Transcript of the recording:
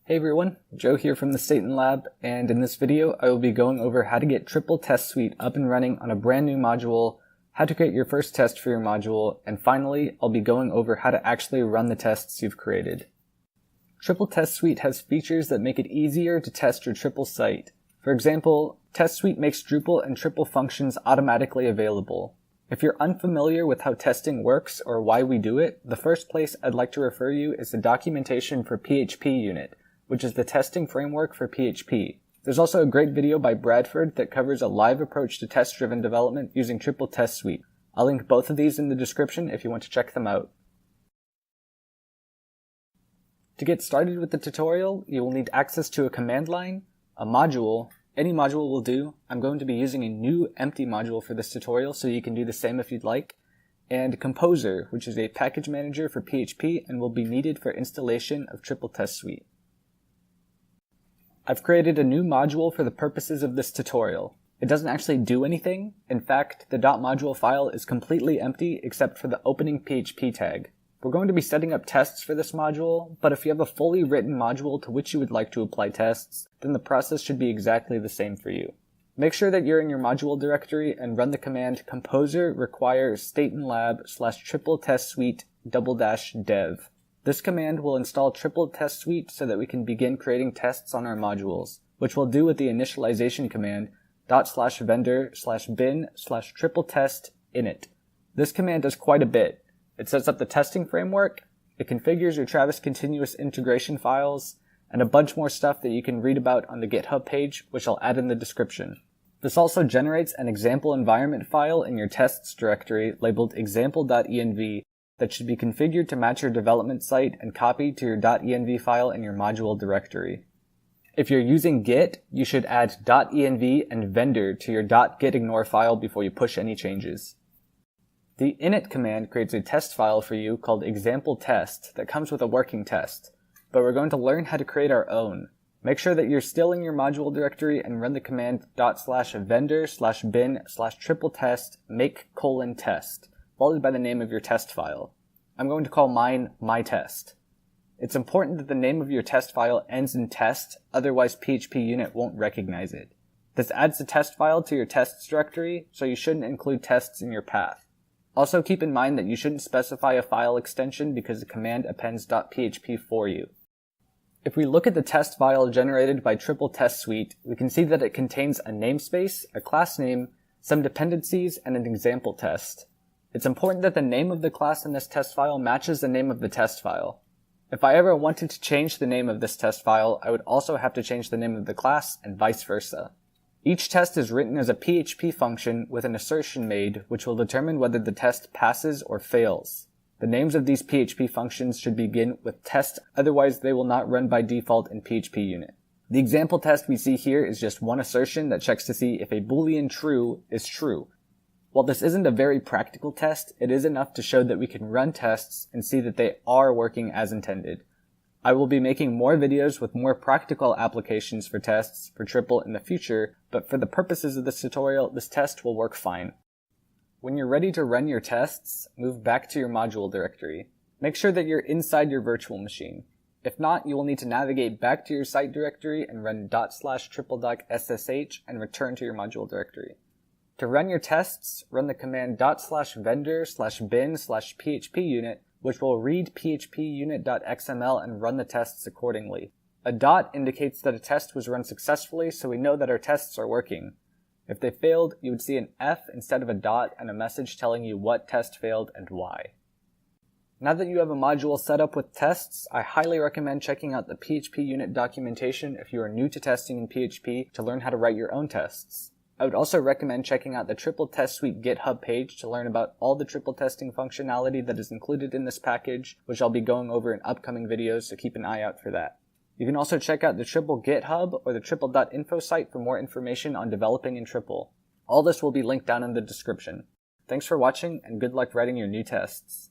Hey everyone, Joe here from the Staten Lab, and in this video I will be going over how to get Tripal Test Suite up and running on a brand new module, how to create your first test for your module, and finally I'll be going over how to actually run the tests you've created. Tripal Test Suite has features that make it easier to test your Tripal site. For example, Test Suite makes Drupal and Tripal functions automatically available. If you're unfamiliar with how testing works or why we do it, the first place I'd like to refer you is the documentation for PHP Unit, which is the testing framework for PHP. There's also a great video by Bradford that covers a live approach to test-driven development using Tripal Test Suite. I'll link both of these in the description if you want to check them out. To get started with the tutorial, you will need access to a command line, a module. Any module will do. I'm going to be using a new empty module for this tutorial, so you can do the same if you'd like, and Composer, which is a package manager for PHP and will be needed for installation of Tripal Test Suite. I've created a new module for the purposes of this tutorial. It doesn't actually do anything. In fact, the .module file is completely empty except for the opening PHP tag. We're going to be setting up tests for this module, but if you have a fully written module to which you would like to apply tests, then the process should be exactly the same for you. Make sure that you're in your module directory and run the command composer require statenlab/tripal test suite --dev. This command will install Tripal Test Suite so that we can begin creating tests on our modules, which we'll do with the initialization command /vendor/bin/tripaltest init. This command does quite a bit. It sets up the testing framework, it configures your Travis continuous integration files, and a bunch more stuff that you can read about on the GitHub page, which I'll add in the description. This also generates an example environment file in your tests directory labeled example.env that should be configured to match your development site and copied to your .env file in your module directory. If you're using Git, you should add .env and vendor to your .gitignore file before you push any changes. The init command creates a test file for you called example test that comes with a working test, but we're going to learn how to create our own. Make sure that you're still in your module directory and run the command /vendor/bin/tripaltest make:/test. followed by the name of your test file. I'm going to call mine myTest. It's important that the name of your test file ends in test, otherwise PHP Unit won't recognize it. This adds the test file to your tests directory, so you shouldn't include tests in your path. Also keep in mind that you shouldn't specify a file extension because the command appends .php for you. If we look at the test file generated by Tripal Test Suite, we can see that it contains a namespace, a class name, some dependencies, and an example test. It's important that the name of the class in this test file matches the name of the test file. If I ever wanted to change the name of this test file, I would also have to change the name of the class and vice versa. Each test is written as a PHP function with an assertion made, which will determine whether the test passes or fails. The names of these PHP functions should begin with test, otherwise they will not run by default in PHP Unit. The example test we see here is just one assertion that checks to see if a boolean true is true. While this isn't a very practical test, it is enough to show that we can run tests and see that they are working as intended. I will be making more videos with more practical applications for tests for Tripal in the future, but for the purposes of this tutorial, this test will work fine. When you're ready to run your tests, move back to your module directory. Make sure that you're inside your virtual machine. If not, you will need to navigate back to your site directory and run /tripal.ssh and return to your module directory. To run your tests, run the command /vendor/bin/php unit, which will read phpunit.xml and run the tests accordingly. A dot indicates that a test was run successfully, so we know that our tests are working. If they failed, you would see an F instead of a dot and a message telling you what test failed and why. Now that you have a module set up with tests, I highly recommend checking out the PHP Unit documentation if you are new to testing in PHP to learn how to write your own tests. I would also recommend checking out the Tripal Test Suite GitHub page to learn about all the Tripal testing functionality that is included in this package, which I'll be going over in upcoming videos, so keep an eye out for that. You can also check out the Tripal GitHub or the tripal.info site for more information on developing in Tripal. All this will be linked down in the description. Thanks for watching, and good luck writing your new tests.